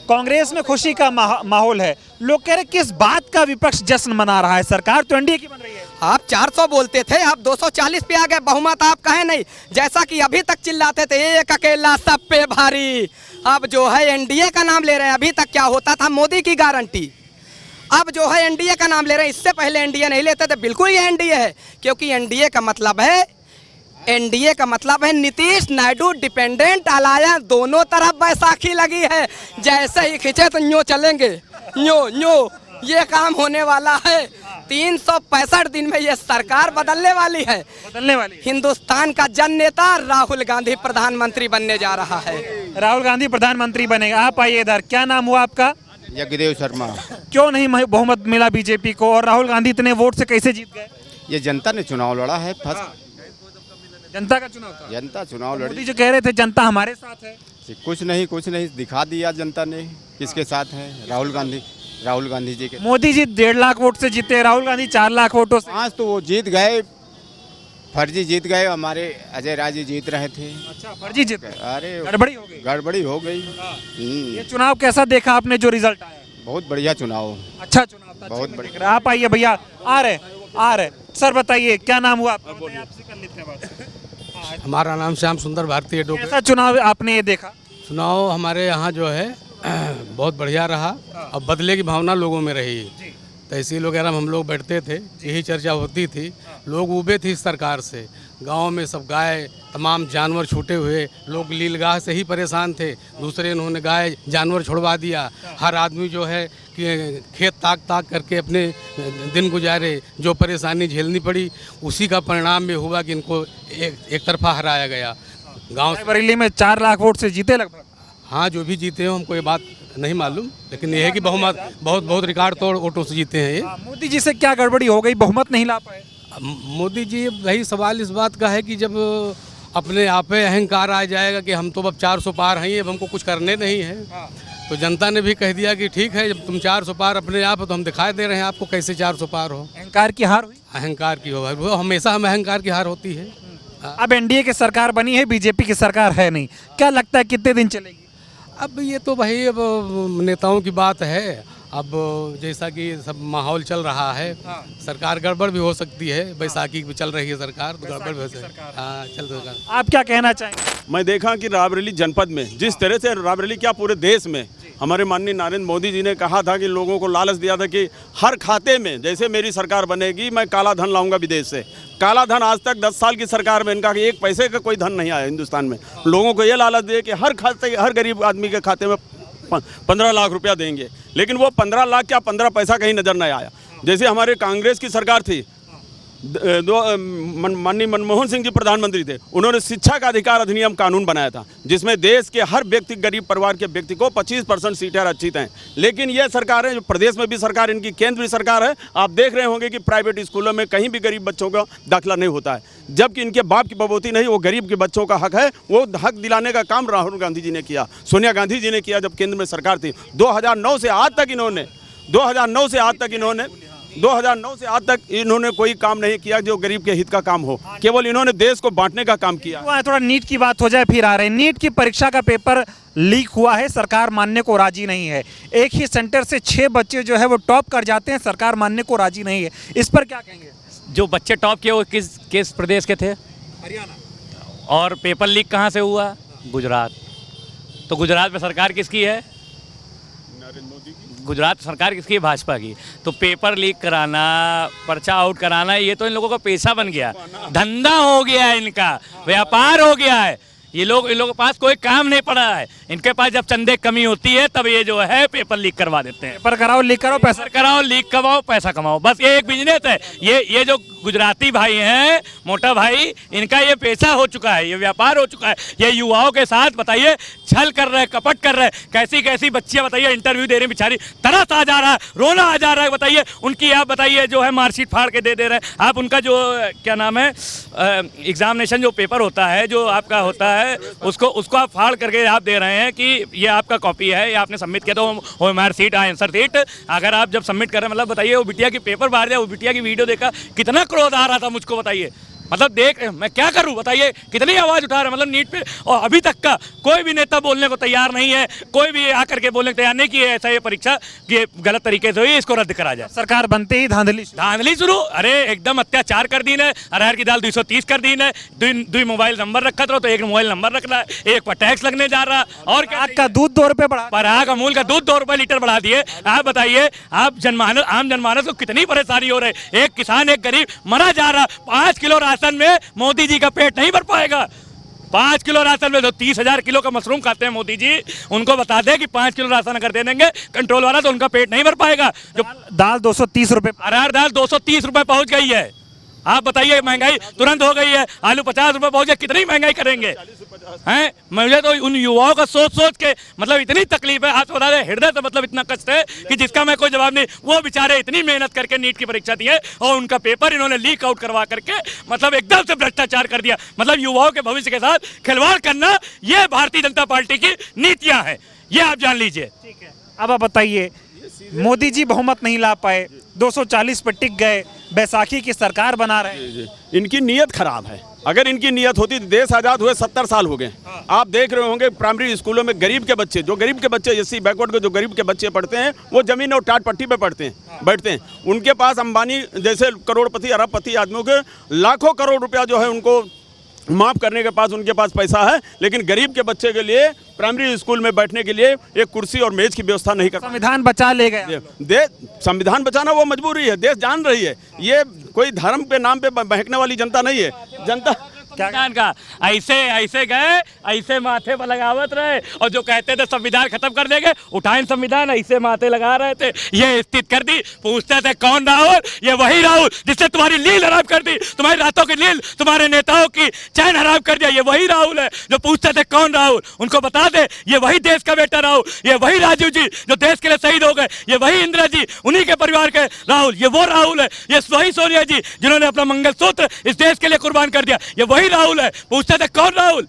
कांग्रेस में खुशी का माहौल है, लोग कह रहे किस बात का विपक्ष जश्न मना रहा है, सरकार तो एनडीए की बन रही है। आप 400 बोलते थे, आप 240 पे आ गए, बहुमत आप कहे नहीं, जैसा कि अभी तक चिल्लाते थे एक अकेला सब पे भारी। अब जो है एनडीए का नाम ले रहे हैं, अभी तक क्या होता था मोदी की गारंटी, अब जो है एनडीए का नाम ले रहे हैं, इससे पहले एनडीए नहीं लेते थे। बिल्कुल ये एनडीए है, क्योंकि एनडीए का मतलब है, एनडीए का मतलब है नीतीश नायडू डिपेंडेंट अलायंस, दोनों तरफ बैसाखी लगी है, जैसे ही खींचे तो न्यो चलेंगे, न्यो ये काम होने वाला है। 365 दिन में ये सरकार बदलने वाली है, हिंदुस्तान का जन नेता राहुल गांधी प्रधानमंत्री बनने जा रहा है। राहुल गांधी प्रधानमंत्री बनेगा। आप आइए इधर, क्या नाम हुआ आपका? जगदेव शर्मा। क्यों नहीं बहुमत मिला बीजेपी को, और राहुल गांधी इतने वोट से कैसे जीत गए? ये जनता ने चुनाव लड़ा है, जनता का चुनाव था, जनता चुनाव लड़ी। मोदी जो कह रहे थे जनता हमारे साथ है, कुछ नहीं दिखा दिया जनता ने किसके साथ है। राहुल गांधी जी के। मोदी जी 1.5 लाख वोट से जीते, राहुल गांधी 4 लाख वोटों से। आज तो वो जीत गए, फर्जी जीत गए, हमारे अजय राय जी जीत रहे थे। अच्छा, फर्जी जीत गए? अरे गड़बड़ी हो गई। ये चुनाव कैसा देखा आपने जो रिजल्ट आया? बहुत बढ़िया चुनाव, अच्छा चुनाव था, बहुत बढ़िया। आप आइए भैया, आ रहे सर, बताइए क्या नाम हुआ आपका? आपसे कर लेते हैं बात। हमारा नाम श्याम सुंदर भारतीय डोके। कैसा चुनाव आपने ये देखा? चुनाव हमारे यहाँ जो है बहुत बढ़िया रहा, अब बदले की भावना लोगों में रही। तहसील वगैरह में हम लोग बैठते थे, यही चर्चा होती थी, लोग उबे थे इस सरकार से। गांव में सब गाय तमाम जानवर छूटे हुए, लोग लीलगाह से ही परेशान थे, दूसरे इन्होंने गाय जानवर छुड़वा दिया। हर आदमी जो है कि खेत ताक करके अपने दिन गुजारे, जो परेशानी झेलनी पड़ी उसी का परिणाम में हुआ कि इनको एक तरफा हराया गया। गाँव बरेली में 4 लाख वोट से जीते लगभग। हाँ, जो भी जीते हो हमको ये बात नहीं मालूम, लेकिन ये है कि बहुमत बहुत रिकॉर्ड तोड़ वोटों से जीते हैं ये। मोदी जी से क्या गड़बड़ी हो गई, बहुमत नहीं ला पाए? मोदी जी, वही सवाल इस बात का है कि जब अपने आप पे अहंकार आ जाएगा कि हम तो अब 400 पार हैं, अब हमको कुछ करने नहीं है, तो जनता ने भी कह दिया कि ठीक है, जब तुम 400 पार अपने आप हो तो हम दिखाई दे रहे हैं आपको कैसे 400 पार हो। अहंकार की हार हुई? अहंकार की हो, वो हमेशा हम अहंकार की हार होती है। अब एनडीए की सरकार बनी है, बीजेपी की सरकार है नहीं, क्या लगता है कितने दिन चलेगी? अब ये तो भाई अब नेताओं की बात है, अब जैसा कि सब माहौल चल रहा है, सरकार गड़बड़ भी हो सकती है, बैसाखी भी चल रही है सरकार, तो गड़बड़ भी हो सकती है। हाँ, चल रहा है। आप क्या कहना चाहेंगे? मैं देखा कि रायबरेली जनपद में जिस तरह से रायबरेली क्या पूरे देश में हमारे माननीय नरेंद्र मोदी जी ने कहा था कि लोगों को लालच दिया था कि हर खाते में जैसे मेरी सरकार बनेगी मैं काला धन लाऊंगा विदेश से। काला धन आज तक 10 साल की सरकार में इनका एक पैसे का कोई धन नहीं आया हिंदुस्तान में। लोगों को ये लालच दिए कि हर खाते, हर गरीब आदमी के खाते में 15 लाख रुपया देंगे, लेकिन वो 15 लाख क्या 15 पैसा कहीं नज़र नहीं आया। जैसे हमारे कांग्रेस की सरकार थी, माननीय मनमोहन सिंह जी प्रधानमंत्री थे, उन्होंने शिक्षा का अधिकार अधिनियम कानून बनाया था, जिसमें देश के हर व्यक्ति, गरीब परिवार के व्यक्ति को 25% सीटें आरक्षित हैं। लेकिन ये सरकारें, जो प्रदेश में भी सरकार, इनकी केंद्र भी सरकार है, आप देख रहे होंगे कि प्राइवेट स्कूलों में कहीं भी गरीब बच्चों का दाखिला नहीं होता है, जबकि इनके बाप की बबूती नहीं, वो गरीब के बच्चों का हक है। वो हक दिलाने का काम राहुल गांधी जी ने किया, सोनिया गांधी जी ने किया जब केंद्र में सरकार थी। 2009 से आज तक इन्होंने कोई काम नहीं किया जो गरीब के हित का काम हो, केवल इन्होंने देश को बांटने का काम किया। थोड़ा नीट की बात हो जाए, फिर आ रहे हैं। नीट की परीक्षा का पेपर लीक हुआ है, सरकार मानने को राजी नहीं है। एक ही सेंटर से 6 बच्चे जो है वो टॉप कर जाते हैं, सरकार मानने को राजी नहीं है। इस पर क्या कहेंगे? जो बच्चे टॉप किए वो किस प्रदेश के थे? हरियाणा। और पेपर लीक कहाँ से हुआ? गुजरात। तो गुजरात में सरकार किसकी है? गुजरात सरकार किसकी है? भाजपा की। तो पेपर लीक कराना, पर्चा आउट कराना, ये तो इन लोगों का पैसा बन गया, धंधा हो गया है, इनका व्यापार हो गया है। इन लोगों के पास कोई काम नहीं पड़ा है। इनके पास जब चंदे कमी होती है तब ये जो है पेपर लीक करवा देते हैं। पेपर कराओ, लीक करो, पैसा कराओ, लीक करवाओ, पैसा कमाओ, बस ये एक बिजनेस है। ये जो गुजराती भाई हैं, मोटा भाई, इनका ये पैसा हो चुका है, ये व्यापार हो चुका है। ये युवाओं के साथ बताइए छल कर रहे हैं, कपट कर रहे हैं। कैसी कैसी बच्चियां बताइए इंटरव्यू दे रही बेचारी, तरस आ जा रहा है, रोना आ जा रहा है। बताइए उनकी, आप बताइए जो है मार्कशीट फाड़ के दे रहे हैं आप। उनका जो क्या नाम है, एग्जामिनेशन जो पेपर होता है, जो आपका होता है, उसको आप फाड़ करके आप दे रहे हैं कि ये आपका कॉपी है, ये आपने सबमिट किया। तो वो मार्कशीट, आंसर शीट अगर आप जब सबमिट कर रहे हैं, मतलब बताइए वो बिटिया की पेपर बाहर जाए, वो बिटिया की वीडियो देखा कितना क्रोध आ रहा था मुझको, बताइए। मतलब देख मैं क्या करूं, बताइए कितनी आवाज़ उठा रहे हैं, मतलब नीट पे। और अभी तक का कोई भी नेता बोलने को तैयार नहीं है, कोई भी आकर के बोलने को तैयार नहीं कि ऐसा ये परीक्षा कि गलत तरीके से हुई, इसको रद्द करा जाए। सरकार बनते ही धांधली शुरू। अरे एकदम अत्याचार कर दी है। अरहर की दाल 230 कर दी है। 2 मोबाइल नंबर रखा था तो एक मोबाइल नंबर रखना है, एक पर टैक्स लगने जा रहा। और आग का दूध 2 रुपये बढ़ा, पराग अमूल का दूध 2 रुपये लीटर बढ़ा दिए। आप बताइए, आप आम जनमानस को कितनी परेशानी हो रही है। एक किसान, एक गरीब मरा जा रहा। 5 किलो राशन में मोदी जी का पेट नहीं भर पाएगा। 5 किलो राशन में तो 30,000 किलो का मशरूम खाते हैं मोदी जी। उनको बता दे कि 5 किलो राशन अगर दे देंगे कंट्रोल वाला तो उनका पेट नहीं भर पाएगा। जो दाल 230 रुपये, अरहर दाल 230 रुपये पहुंच गई है। आप बताइए, महंगाई तुरंत हो गई है। आलू 50 रुपये पहुंचे, कितनी महंगाई करेंगे हैं? मुझे तो उन युवाओं का सोच के मतलब इतनी तकलीफ है, आप बता दें, हृदय से मतलब इतना कष्ट है कि जिसका मैं कोई जवाब नहीं। वो बेचारे इतनी मेहनत करके नीट की परीक्षा दी है और उनका पेपर इन्होंने लीक आउट करवा करके मतलब एकदम से भ्रष्टाचार कर दिया। मतलब युवाओं के भविष्य के साथ खिलवाड़ करना, ये भारतीय जनता पार्टी की नीतियां हैं, ये आप जान लीजिए। ठीक है, अब आप बताइए, मोदी जी बहुमत नहीं ला पाए, 240 पर टिक गए, बैसाखी की सरकार बना रहे हैं। इनकी नीयत खराब है। अगर इनकी नीयत होती तो देश आज़ाद हुए 70 साल हो गए। आप देख रहे होंगे प्राइमरी स्कूलों में गरीब के बच्चे, जो गरीब के बच्चे एससी बैकवर्ड के जो गरीब के बच्चे पढ़ते हैं, वो जमीन और टाट पट्टी पे बैठते हैं। उनके पास अंबानी जैसे करोड़पति, अरबपति आदमियों के लाखों करोड़ रुपया जो है उनको माफ़ करने के पास उनके पास पैसा है, लेकिन गरीब के बच्चे के लिए प्राइमरी स्कूल में बैठने के लिए एक कुर्सी और मेज की व्यवस्था नहीं कर। संविधान बचा ले गया। संविधान बचाना वो मजबूरी है, देश जान रही है। ये कोई धर्म पे नाम पे बहकने वाली जनता नहीं है। जनता संविधान का ऐसे गए, ऐसे माथे पर लगावत रहे, और जो कहते थे संविधान खत्म कर देंगे, उठाएं संविधान, ऐसे माथे लगा रहे थे। ये स्थिति कर दी। पूछते थे कौन राहुल? ये वही राहुल जिसने तुम्हारी नींद हराम कर दी, तुम्हारी रातों की नींद, तुम्हारे नेताओं की चैन हराम कर दिया। ये वही राहुल है जो पूछते थे कौन राहुल। उनको बता दे, ये वही देश का बेटा राहुल, ये वही राजीव जी जो देश के लिए शहीद हो गए, ये वही इंदिरा जी, उन्हीं के परिवार के राहुल, ये वो राहुल है। ये वही सोनिया जी जिन्होंने अपना मंगलसूत्र इस देश के लिए कुर्बान कर दिया, ये वही राहुल है। पूछते थे कौन राहुल?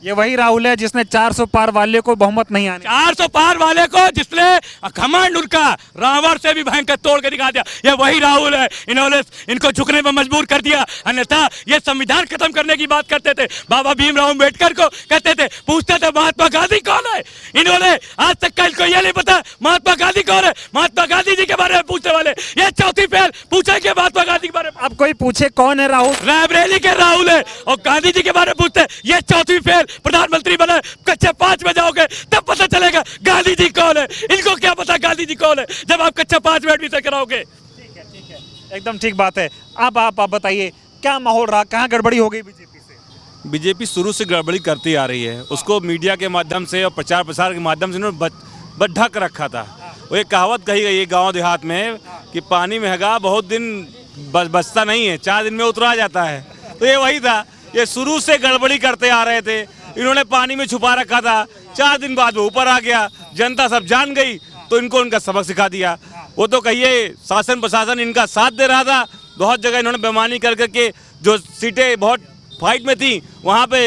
ये वही राहुल है जिसने 400 पार वाले को बहुमत नहीं आने, 400 पार वाले को जिसने घमंड उनका रावण से भी भयंकर तोड़ के दिखा दिया, ये वही राहुल है। इन्होंने इनको झुकने पर मजबूर कर दिया, अन्यथा ये संविधान खत्म करने की बात करते थे। बाबा भीमराव अम्बेडकर को कहते थे, पूछते थे महात्मा गांधी कौन है? इन्होंने आज तक का इनको ये नहीं पता महात्मा गांधी कौन है। महात्मा गांधी जी के बारे में पूछने वाले ये चौथी फेल पूछेंगे महात्मा गांधी के बारे में। अब कोई पूछे कौन है राहुल? रायबरेली के राहुल है। और गांधी जी के बारे में पूछते ये चौथी फेल प्रधानमंत्री बने, कच्चे 5 में जाओगे तब पता चलेगा गांधी जी कौन है। इनको क्या पता गांधी जी कौन है जब आप कच्चे 5 में एडमिशन कराओगे। ठीक है, एकदम ठीक बात है। अब आप बताइए क्या माहौल रहा, कहाँ गड़बड़ी हो गई बीजेपी से? बीजेपी शुरू से गड़बड़ी करती आ रही है, उसको मीडिया के माध्यम से और प्रचार प्रसार के माध्यम से उन्होंने ढक रखा था। वो एक कहावत कही गई है गाँव देहात में कि पानी महंगा बहुत दिन बचता नहीं है, 4 दिन में उतरा जाता है। तो ये वही था, ये शुरू से गड़बड़ी करते आ रहे थे, इन्होंने पानी में छुपा रखा था, 4 दिन बाद वो ऊपर आ गया, जनता सब जान गई तो इनको उनका सबक सिखा दिया। वो तो कहिए शासन प्रशासन इनका साथ दे रहा था, बहुत जगह इन्होंने बेईमानी कर करके जो सीटें बहुत फाइट में थी वहाँ पे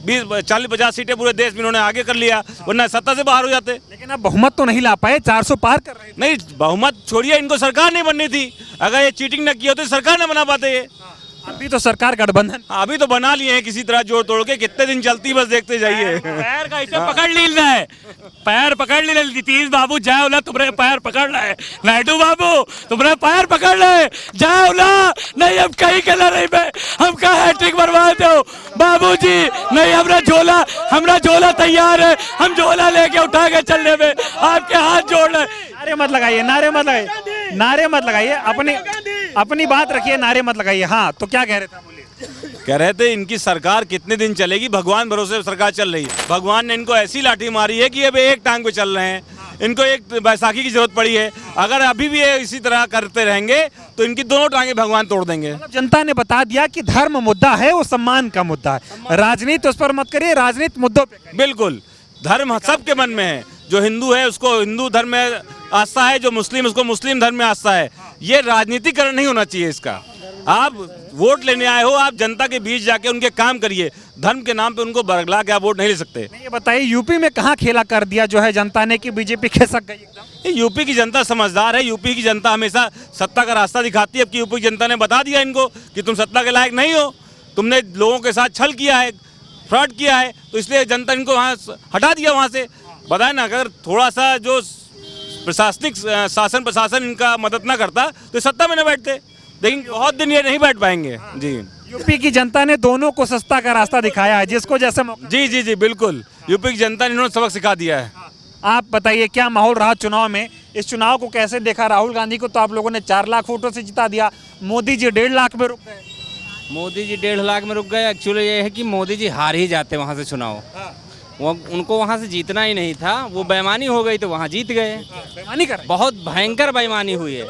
20-40-50 सीटें पूरे देश में इन्होंने आगे कर लिया, वरना सत्ता से बाहर हो जाते। लेकिन अब बहुमत तो नहीं ला पाए, 400 पार कर रहे थे। नहीं, बहुमत छोड़िए, इनको सरकार नहीं बननी थी। अगर ये चीटिंग न की होती सरकार न बना पाते ये। अभी तो सरकार गठबंधन, अभी तो बना लिए हैं किसी तरह जोड़ तोड़ के, कितने दिन चलती बस देखते जाइए। पैर का इसे पकड़ लीना है, पैर पकड़ ली। नीतीश बाबू जाओ ना, तुम्हारे पैर पकड़ रहे, नायडू बाबू तुम्हारे पैर पकड़ रहे, जाओ ना, नहीं हम कहीं कला नहीं में, हम कहा हैट्रिक बनवा दो बाबू जी, नहीं हमरा झोला तैयार है, हम झोला लेके उठा के चलने में आपके हाथ जोड़ रहे। नारे मत लगाइए, नारे मत लगाइए, नारे मत लगाइए, अपनी बात रखिए, नारे मत लगाइए। हाँ, तो क्या कह रहे थे, बोलिए। कह रहे थे इनकी सरकार कितने दिन चलेगी, भगवान भरोसे सरकार चल रही है। भगवान ने इनको ऐसी लाठी मारी है कि अब एक टांग पे चल रहे हैं, इनको एक बैसाखी की जरूरत पड़ी है। अगर अभी भी ये इसी तरह करते रहेंगे तो इनकी दोनों टांगे भगवान तोड़ देंगे। जनता ने बता दिया कि धर्म मुद्दा है, वो सम्मान का मुद्दा है, राजनीति उस पर मत करिए, राजनीति मुद्दों पे। बिल्कुल, धर्म सबके मन में है, जो हिंदू है उसको हिंदू धर्म में आस्था है, जो मुस्लिम उसको मुस्लिम धर्म में आस्था है। ये राजनीतिकरण नहीं होना चाहिए इसका। आप वोट लेने आए हो, आप जनता के बीच जाके उनके काम करिए, धर्म के नाम पे उनको बरगला के आप वोट नहीं ले सकते। ये बताइए, यूपी में कहाँ खेला कर दिया जो है जनता ने कि बीजेपी खिसक गई एकदम? यूपी की जनता समझदार है, यूपी की जनता हमेशा सत्ता का रास्ता दिखाती है। अब की यूपी की जनता ने बता दिया इनको कि तुम सत्ता के लायक नहीं हो, तुमने लोगों के साथ छल किया है, फ्रॉड किया है, तो इसलिए जनता इनको वहाँ हटा दिया वहाँ से। बताए ना, अगर थोड़ा सा जो प्रशासनिक शासन प्रशासन इनका मदद ना करता तो सत्ता में न बैठते, लेकिन बहुत दिन ये नहीं बैठ पाएंगे। जी, यूपी की जनता ने दोनों को सत्ता का रास्ता दिखाया है, जिसको जैसे जी जी जी बिल्कुल, यूपी की जनता ने इन्होंने सबक सिखा दिया है। आप बताइए क्या माहौल रहा चुनाव में, इस चुनाव को कैसे देखा? राहुल गांधी को तो आप लोगों ने 4 लाख वोटों से जिता दिया, मोदी जी 1.5 लाख में रुक गए। मोदी जी 1.5 लाख में रुक गए। एक्चुअली ये है कि मोदी जी हार ही जाते वहाँ से चुनाव, वो उनको वहाँ से जीतना ही नहीं था, वो बेईमानी हो गई तो वहाँ जीत गए। बेईमानी कर बहुत भयंकर बेईमानी हुई है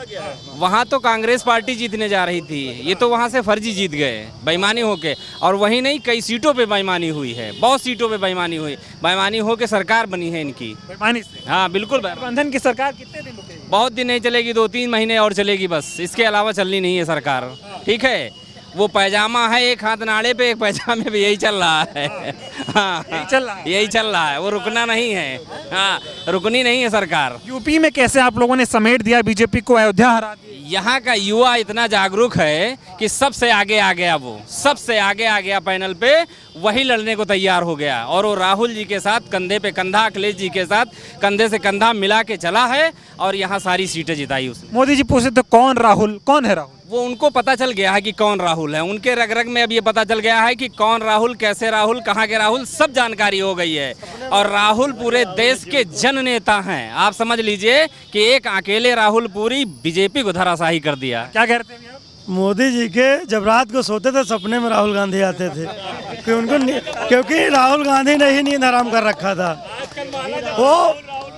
वहाँ, तो कांग्रेस पार्टी जीतने जा रही थी, ये तो वहाँ से फर्जी जीत गए बेईमानी होके। और वही नहीं, कई सीटों पे बेईमानी हुई है, बहुत सीटों पे बेईमानी हुई, बेईमानी होके सरकार बनी है इनकी बेईमानी से। हाँ बिल्कुल, गठबंधन की सरकार कितने दिन रुकेगी? बहुत दिन नहीं चलेगी, 2-3 महीने और चलेगी बस, इसके अलावा चलनी नहीं है सरकार। ठीक है, वो पैजामा है एक हाथ नाड़े पे, एक पैजामे पे, यही चल रहा है। हाँ, यही चल रहा है, वो रुकना नहीं है। हाँ, रुकनी नहीं है सरकार। यूपी में कैसे आप लोगों ने समेट दिया बीजेपी को, अयोध्या हरा दिया? यहाँ का युवा इतना जागरूक है कि सबसे आगे आ गया, वो सबसे आगे आ गया पैनल पे, वही लड़ने को तैयार हो गया। और वो राहुल जी के साथ कंधे पे कंधा, अखिलेश जी के साथ कंधे से कंधा मिला के चला है और यहाँ सारी सीटें जिताई उसने। मोदी जी पूछे तो कौन राहुल, कौन है राहुल? वो उनको पता चल गया है कि कौन राहुल है, उनके रग रग में अब ये पता चल गया है कि कौन राहुल, कैसे राहुल, कहाँ के राहुल, सब जानकारी हो गई है। और राहुल पूरे देश के जन नेता हैं। आप समझ लीजिए कि एक अकेले राहुल पूरी बीजेपी को धराशाही कर दिया। क्या कहते हैं? मोदी जी के जब रात को सोते थे सपने में राहुल गांधी आते थे कि क्योंकि राहुल गांधी ने ही नींद हराम कर रखा था। वो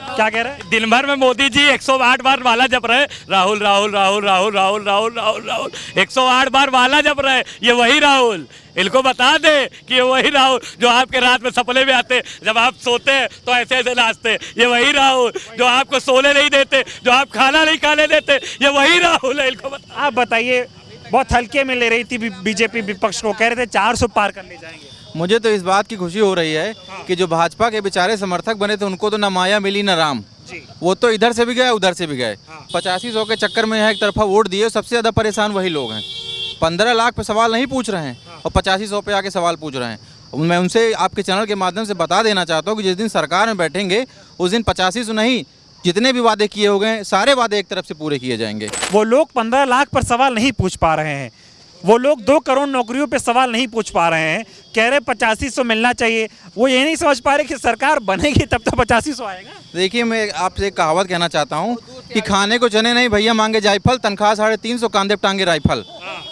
क्या कह रहे हैं? दिन भर में मोदी जी 108 बार माला जप रहे, राहुल राहुल राहुल राहुल राहुल राहुल राहुल राहुल, 108 बार माला जप रहे, ये वही राहुल। इनको बता दे कि ये वही राहुल जो आपके रात में सपने में आते, जब आप सोते हैं तो ऐसे ऐसे नाचते, ये वही राहुल। जो आपको सोने नहीं देते, जो आप खाना नहीं खाने देते, ये वही राहुल है। इनको आप बताइए, बहुत हल्के में ले रही थी बीजेपी विपक्ष को, कह रहे थे 400 पार कर ले जाएंगे। मुझे तो इस बात की खुशी हो रही है कि जो भाजपा के बेचारे समर्थक बने थे उनको तो न माया मिली न राम, वो तो इधर से भी गए उधर से भी गए। 8500 के चक्कर में यहाँ एक तरफा वोट दिए, सबसे ज़्यादा परेशान वही लोग हैं। 15 लाख पे सवाल नहीं पूछ रहे हैं और 8500 पे आके सवाल पूछ रहे हैं। मैं उनसे आपके चैनल के माध्यम से बता देना चाहता हूँ कि जिस दिन सरकार में बैठेंगे उस दिन 8500 नहीं, जितने भी वादे किए हो गए सारे वादे एक तरफ से पूरे किए जाएंगे। वो लोग 15 लाख पर सवाल नहीं पूछ पा रहे हैं, वो लोग 2 करोड़ नौकरियों पे सवाल नहीं पूछ पा रहे हैं, कह रहे 8500 मिलना चाहिए। वो ये नहीं समझ पा रहे कि सरकार बनेगी तब तो 8500 आएगा। देखिए, मैं आपसे एक कहावत कहना चाहता हूँ कि खाने को चने नहीं भैया मांगे जायफल, तनख्वाह 350 कांधे टांगे राइफल।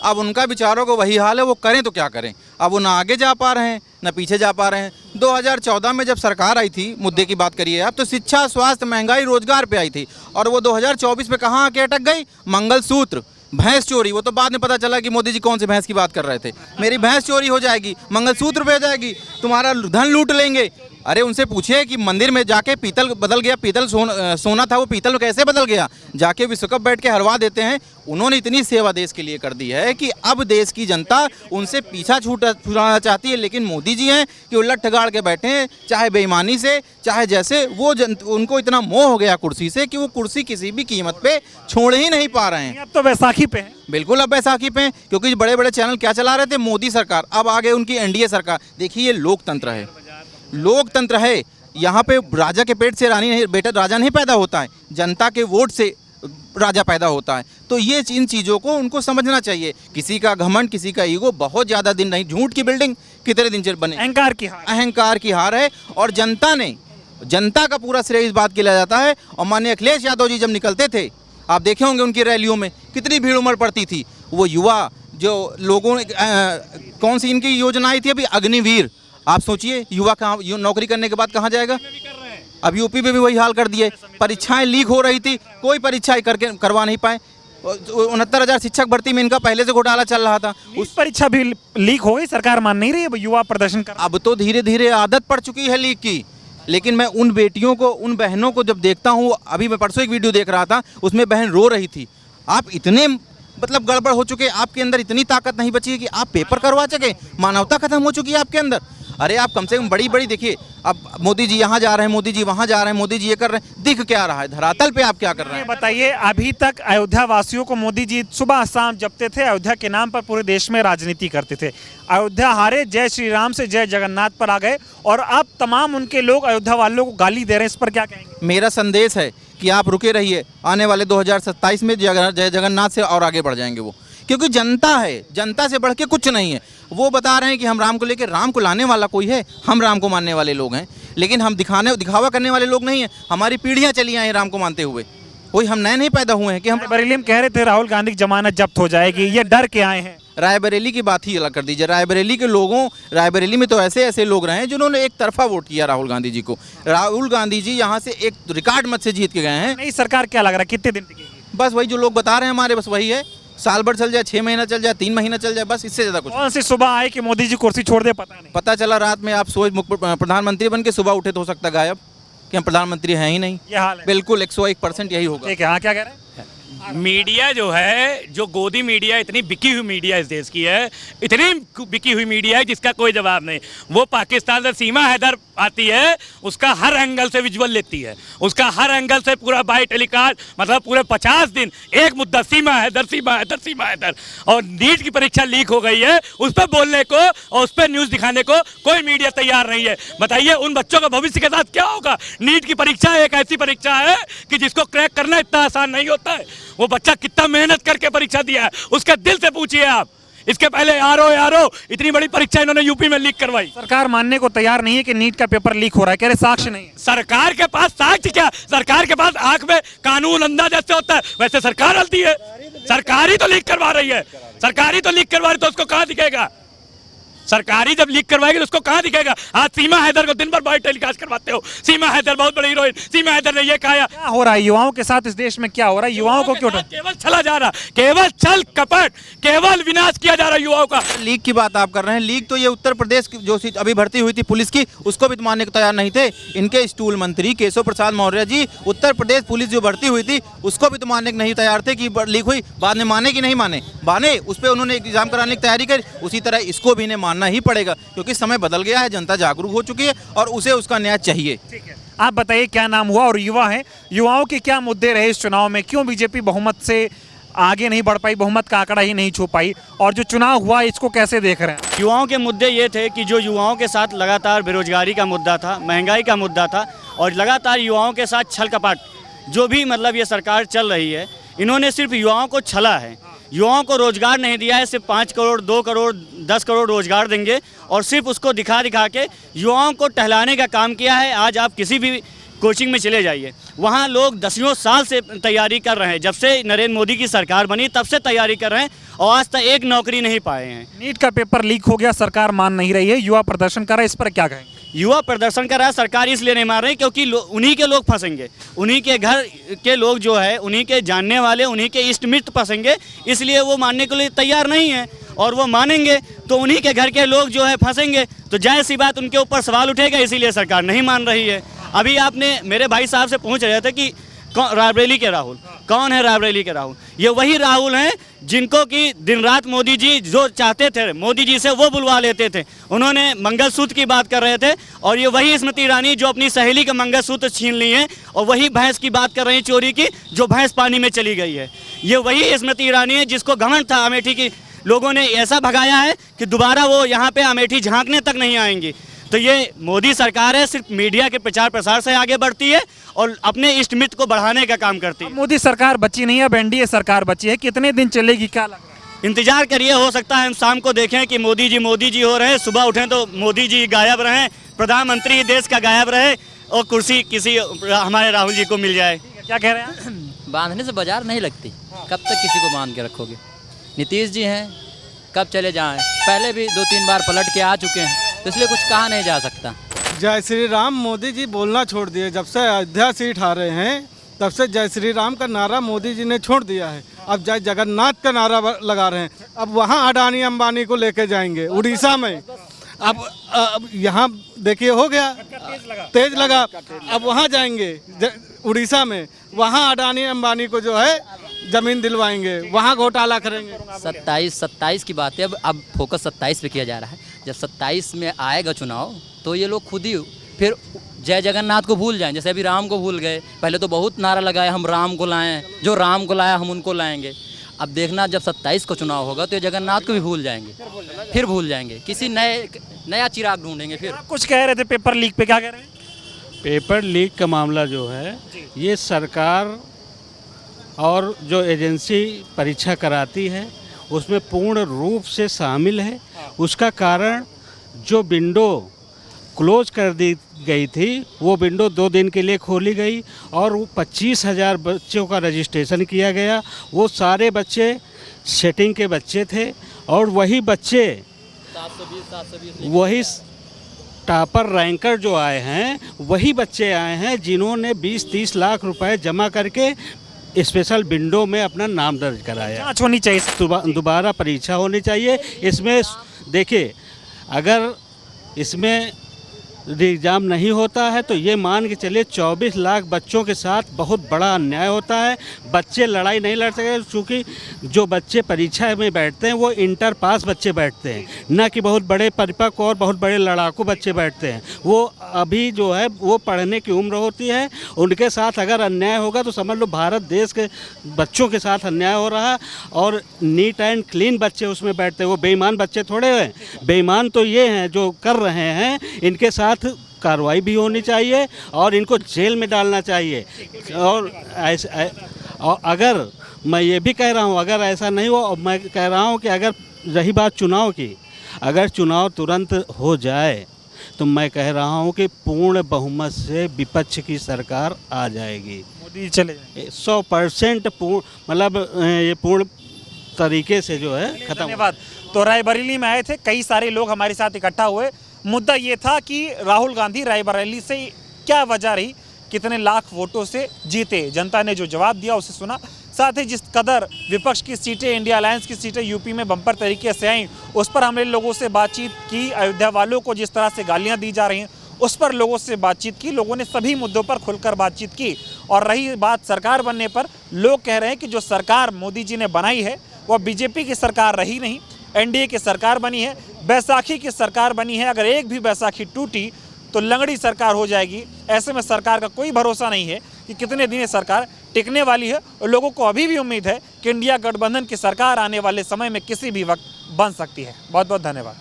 अब उनका विचारों को वही हाल है, वो करें तो क्या करें। अब वो ना आगे जा पा रहे हैं ना पीछे जा पा रहे हैं। 2014 में जब सरकार आई थी, मुद्दे की बात करिए आप, तो शिक्षा, स्वास्थ्य, महंगाई, रोजगार पे आई थी, और वो 2024 में कहाँ आके अटक गई? मंगलसूत्र। भैंस चोरी, वो तो बाद में पता चला कि मोदी जी कौन सी भैंस की बात कर रहे थे। मेरी भैंस चोरी हो जाएगी, मंगलसूत्र पे जाएगी, तुम्हारा धन लूट लेंगे। अरे उनसे पूछिए कि मंदिर में जाके पीतल बदल गया, पीतल सोना था वो पीतल कैसे बदल गया, जाके विश्व कप बैठ के हरवा देते हैं। उन्होंने इतनी सेवा देश के लिए कर दी है कि अब देश की जनता उनसे पीछा छुड़ाना चाहती है, लेकिन मोदी जी हैं कि वो लठ गाड़ के बैठे हैं, चाहे बेईमानी से चाहे जैसे, वो उनको इतना मोह हो गया कुर्सी से कि वो कुर्सी किसी भी कीमत पे छोड़ ही नहीं पा रहे हैं। अब तो बैसाखी पे है। बिल्कुल अब बैसाखी पे हैं, क्योंकि बड़े बड़े चैनल क्या चला रहे थे, मोदी सरकार, अब आगे उनकी एनडीए सरकार। देखिए ये लोकतंत्र है, लोकतंत्र है। यहाँ पे राजा के पेट से रानी नहीं, बेटा राजा नहीं पैदा होता है, जनता के वोट से राजा पैदा होता है। तो ये इन चीज़ों को उनको समझना चाहिए। किसी का घमंड, किसी का ईगो बहुत ज़्यादा दिन नहीं, झूठ की बिल्डिंग कितने दिन चल बने, अहंकार की हार है। और जनता का पूरा श्रेय इस बात के लिया जाता है। और माननीय अखिलेश यादव जी जब निकलते थे, आप देखे होंगे उनकी रैलियों में कितनी भीड़ उमड़ पड़ती थी। वो युवा जो लोगों ने कौन सी इनकी योजना आई थी अभी, अग्निवीर, आप सोचिए युवा कहाँ नौकरी करने के बाद कहाँ जाएगा। अब यूपी में भी वही हाल कर दिए, परीक्षाएं लीक हो रही थी, कोई परीक्षाएं करवा नहीं पाए। 69,000 शिक्षक भर्ती में इनका पहले से घोटाला चल रहा था, उस परीक्षा भी लीक हो गई, सरकार मान नहीं रही है, युवा प्रदर्शन कर। अब तो धीरे धीरे आदत पड़ चुकी है लीक की। लेकिन मैं उन बेटियों को, उन बहनों को जब देखता हूँ, अभी मैं परसों एक वीडियो देख रहा था, उसमें बहन रो रही थी। आप इतने मतलब गड़बड़ हो चुके, आपके अंदर इतनी ताकत नहीं बची है कि आप पेपर करवा सके, मानवता खत्म हो चुकी है आपके अंदर। अरे आप कम से कम बड़ी देखिए, अब मोदी जी यहाँ जा रहे हैं, मोदी जी वहाँ जा रहे हैं, मोदी जी ये कर रहे हैं, दिख क्या रहा है धरातल पे, आप क्या कर रहे हैं बताइए। अभी तक अयोध्या वासियों को मोदी जी सुबह शाम जपते थे, अयोध्या के नाम पर पूरे देश में राजनीति करते थे। अयोध्या हारे, जय श्री राम से जय जगन्नाथ पर आ गए, और अब तमाम उनके लोग अयोध्या वालों को गाली दे रहे हैं। इस पर क्या कहेंगे? मेरा संदेश है कि आप रुके रहिए, आने वाले 2027 में जय जगन्नाथ से और आगे बढ़ जाएंगे वो, क्योंकि जनता है, जनता से बढ़ के कुछ नहीं है। वो बता रहे हैं कि हम राम को लेकर, राम को लाने वाला कोई है? हम राम को मानने वाले लोग हैं, लेकिन हम दिखावा करने वाले लोग नहीं हैं। हमारी पीढ़ियां चली आई राम को मानते हुए, कोई हम नए नहीं पैदा हुए हैं कि हम। बरेली में कह रहे थे राहुल गांधी की जमानत जब्त हो जाएगी, ये डर के आए हैं। रायबरेली की बात ही अलग कर दीजिए। रायबरेली के लोगों, रायबरेली में तो ऐसे लोग रहे हैं जिन्होंने एक तरफा वोट किया राहुल गांधी जी को। राहुल गांधी जी यहाँ से एक रिकॉर्ड मत से जीत के गए हैं। नई सरकार क्या लग रहा है कितने दिन टिकेगी? बस वही जो लोग बता रहे हैं हमारे, बस वही है, साल भर चल जाए, 6 महीना चल जाए, 3 महीना चल जाए, बस इससे ज्यादा कुछ। कौन सी सुबह आए कि मोदी जी कुर्सी छोड़ दे, पता नहीं। पता चला रात में आप सोच प्रधानमंत्री बन के सुबह उठे तो हो सकता गायब कि हम प्रधानमंत्री हैं ही नहीं। ये हाल है। बिल्कुल 101% यही होगा। ठीक है, हाँ क्या कह रहे हैं? मीडिया जो है, जो गोदी मीडिया, इतनी बिकी हुई मीडिया इस देश की है, इतनी बिकी हुई मीडिया है जिसका कोई जवाब नहीं। वो पाकिस्तान से सीमा हैदर आती है, उसका हर एंगल से विजुअल लेती है, उसका हर एंगल से पूरा बाई टेलीकास्ट, मतलब पूरे 50 दिन एक मुद्दा, सीमा हैदर, सीमा हैदर, सीमा हैदर। और नीट की परीक्षा लीक हो गई है, उस पर बोलने को और उस पर न्यूज़ दिखाने को कोई मीडिया तैयार नहीं है। बताइए उन बच्चों का भविष्य के साथ क्या होगा? नीट की परीक्षा एक ऐसी परीक्षा है कि जिसको क्रैक करना इतना आसान नहीं होता है। वो बच्चा कितना मेहनत करके परीक्षा दिया है, उसके दिल से पूछिए आप। इसके पहले यारो इतनी बड़ी परीक्षा इन्होंने यूपी में लीक करवाई। सरकार मानने को तैयार नहीं है कि नीट का पेपर लीक हो रहा है, कह रहे साक्ष्य नहीं है। सरकार के पास साक्ष्य क्या? सरकार के पास आंख में कानून अंधा जैसे होता है वैसे सरकार हलती है। सरकारी तो लीक करवा रही है, सरकारी तो लीक करवा रही, तो उसको कहाँ दिखेगा? सरकारी जब लीक करवाएगी तो उसको कहाँ दिखेगा? आज सीमा हैदर को दिन भर बाई टेलीकास्ट करवाते हो। सीमा हैदर बहुत बड़ी हीरोइन, सीमा हैदर ने ये कहा। क्या हो रहा है युवाओं के साथ इस देश में? क्या हो रहा है युवाओं को क्यों? केवल चला जा रहा, केवल छल कपट, केवल विनाश किया जा रहा है युवाओं का। लीक की बात आप कर रहे हैं, लीक तो ये उत्तर प्रदेश की जो अभी भर्ती हुई थी पुलिस की, उसको भी तो मानने को तैयार नहीं थे। इनके स्टूल मंत्री केशव प्रसाद मौर्य जी, उत्तर प्रदेश पुलिस जो भर्ती हुई थी उसको भी तो मानने को नहीं तैयार थे कि लीक हुई। बाद में माने कि नहीं माने, उस पर उन्होंने एग्जाम कराने की तैयारी करी। उसी तरह इसको भी इन्हें मानना ही पड़ेगा, क्योंकि समय बदल गया है, जनता जागरूक हो चुकी है और उसे उसका न्याय चाहिए। ठीक है, आप बताइए क्या नाम हुआ और युवा हैं, युवाओं के क्या मुद्दे रहे इस चुनाव में? क्यों बीजेपी बहुमत से आगे नहीं बढ़ पाई, बहुमत का आंकड़ा ही नहीं छू पाई, और जो चुनाव हुआ इसको कैसे देख रहे हैं? युवाओं के मुद्दे ये थे कि जो युवाओं के साथ लगातार बेरोजगारी का मुद्दा था, महंगाई का मुद्दा था, और लगातार युवाओं के साथ छल कपट, जो भी मतलब ये सरकार चल रही है, इन्होंने सिर्फ युवाओं को छला है, युवाओं को रोजगार नहीं दिया है। सिर्फ 5 करोड़, 2 करोड़, 10 करोड़ रोजगार देंगे, और सिर्फ उसको दिखा के युवाओं को टहलाने का काम किया है। आज आप किसी भी कोचिंग में चले जाइए, वहाँ लोग 10 साल से तैयारी कर रहे हैं, जब से नरेंद्र मोदी की सरकार बनी तब से तैयारी कर रहे हैं, और आज तक एक नौकरी नहीं पाए हैं। नीट का पेपर लीक हो गया, सरकार मान नहीं रही है, युवा प्रदर्शन कर रहा है, इस पर क्या कहेंगे? युवा प्रदर्शन कर रहा है, सरकार इसलिए नहीं मार रही क्योंकि उन्हीं के लोग फंसेंगे, उन्हीं के घर के लोग जो है, उन्हीं के जानने वाले, उन्हीं के इष्ट मित्र फंसेंगे, इसलिए वो मानने के लिए तैयार नहीं है। और वो मानेंगे तो उन्हीं के घर के लोग जो है फंसेंगे, तो जाहिर सी बात उनके ऊपर सवाल उठेगा, इसीलिए सरकार नहीं मान रही है। अभी आपने मेरे भाई साहब से पूछ रहे थे कि रायबरेली के राहुल कौन है? रायबरेली के राहुल ये वही राहुल हैं जिनको कि दिन रात मोदी जी जो चाहते थे मोदी जी से वो बुलवा लेते थे। उन्होंने मंगलसूत्र की बात कर रहे थे और ये वही स्मृति ईरानी जो अपनी सहेली का मंगलसूत्र छीन ली है, और वही भैंस की बात कर रही है चोरी की, जो भैंस पानी में चली गई है। ये वही स्मृति ईरानी है जिसको घमंड था अमेठी की लोगों ने ऐसा भगाया है कि दोबारा वो यहाँ पे अमेठी झांकने तक नहीं आएंगी। तो ये मोदी सरकार है, सिर्फ मीडिया के प्रचार प्रसार से आगे बढ़ती है और अपने इष्ट मित्र को बढ़ाने का काम करती है। मोदी सरकार बची नहीं, अब एनडीए सरकार बची है। कितने दिन चलेगी, क्या लग रहा है? इंतजार करिए, हो सकता है हम शाम को देखें कि मोदी जी हो रहे हैं, सुबह उठें तो मोदी जी गायब रहें, प्रधानमंत्री देश का गायब रहे और कुर्सी किसी हमारे राहुल जी को मिल जाए। क्या कह रहे हैं? बांधने से बाजार नहीं लगती, कब तक किसी को बांध के रखोगे? नीतीश जी हैं, कब चले जाएं? पहले भी 2-3 बार पलट के आ चुके हैं, तो इसलिए कुछ कहा नहीं जा सकता। जय श्री राम मोदी जी बोलना छोड़ दिए, जब से अयोध्या सीट हारे हैं तब से जय श्री राम का नारा मोदी जी ने छोड़ दिया है। अब जय जगन्नाथ का नारा लगा रहे हैं। अब वहाँ अडानी अंबानी को लेके जाएंगे उड़ीसा में। अब यहाँ देखिए हो गया, तेज लगा। अब वहाँ जाएंगे उड़ीसा में, वहाँ अडानी अंबानी को जो है जमीन दिलवाएंगे, वहाँ घोटाला करेंगे। 27 की बात है। अब फोकस 27 पे किया जा रहा है। जब 27 में आएगा चुनाव तो ये लोग खुद ही फिर जय जगन्नाथ को भूल जाएं, जैसे अभी राम को भूल गए। पहले तो बहुत नारा लगाए हम राम को लाएं, जो राम को लाया हम उनको लाएंगे। अब देखना जब 27 को चुनाव होगा तो ये जगन्नाथ को भी भूल जाएंगे, फिर भूल जाएंगे, किसी नया चिराग ढूंढेंगे। फिर कुछ कह रहे थे पेपर लीक पे, क्या कह रहे हैं? पेपर लीक का मामला जो है ये सरकार और जो एजेंसी परीक्षा कराती है उसमें पूर्ण रूप से शामिल है। उसका कारण जो विंडो क्लोज कर दी गई थी वो विंडो 2 दिन के लिए खोली गई और 25,000 बच्चों का रजिस्ट्रेशन किया गया। वो सारे बच्चे सेटिंग के बच्चे थे और वही बच्चे 720 वही टॉपर रैंकर जो आए हैं वही बच्चे आए हैं जिन्होंने 20-30 लाख रुपए जमा करके स्पेशल विंडो में अपना नाम दर्ज कराया। जांच होनी चाहिए, दोबारा परीक्षा होनी चाहिए। इसमें देखिए, अगर इसमें एग्ज़ाम नहीं होता है तो ये मान के चलिए 24 लाख बच्चों के साथ बहुत बड़ा अन्याय होता है। बच्चे लड़ाई नहीं लड़ सके क्योंकि जो बच्चे परीक्षा में बैठते हैं वो इंटर पास बच्चे बैठते हैं, न कि बहुत बड़े परिपक्व और बहुत बड़े लड़ाकू बच्चे बैठते हैं। वो अभी जो है वो पढ़ने की उम्र होती है। उनके साथ अगर अन्याय होगा तो समझ लो भारत देश के बच्चों के साथ अन्याय हो रहा है। और नीट एंड क्लीन बच्चे उसमें बैठते हैं, वो बेईमान बच्चे थोड़े हैं। बेईमान तो ये हैं जो कर रहे हैं, इनके साथ कार्रवाई भी होनी चाहिए और इनको जेल में डालना चाहिए। और अगर मैं ये भी कह रहा हूँ, अगर ऐसा नहीं हो, और मैं कह रहा हूँ कि अगर रही बात चुनाव की, अगर चुनाव तुरंत हो जाए तो मैं कह रहा हूँ कि पूर्ण बहुमत से विपक्ष की सरकार आ जाएगी। मोदी चले जाएंगे 100% पूर्ण, मतलब ये पूर्ण तरीके से जो है खत्म। धन्यवाद। तो रायबरेली में आए थे, कई सारे लोग हमारे साथ इकट्ठा हुए। मुद्दा ये था कि राहुल गांधी रायबरेली से क्या वजह रही, कितने लाख वोटों से जीते। जनता ने जो जवाब दिया उसे सुना। साथ ही जिस कदर विपक्ष की सीटें, इंडिया अलायंस की सीटें यूपी में बम्पर तरीके से आईं, उस पर हमने लोगों से बातचीत की। अयोध्या वालों को जिस तरह से गालियां दी जा रही हैं उस पर लोगों से बातचीत की। लोगों ने सभी मुद्दों पर खुलकर बातचीत की। और रही बात सरकार बनने पर, लोग कह रहे हैं कि जो सरकार मोदी जी ने बनाई है वह बीजेपी की सरकार रही नहीं, एनडीए की सरकार बनी है, बैसाखी की सरकार बनी है। अगर एक भी बैसाखी टूटी तो लंगड़ी सरकार हो जाएगी। ऐसे में सरकार का कोई भरोसा नहीं है कि कितने दिन ये सरकार टिकने वाली है। और लोगों को अभी भी उम्मीद है कि इंडिया गठबंधन की सरकार आने वाले समय में किसी भी वक्त बन सकती है। बहुत बहुत धन्यवाद।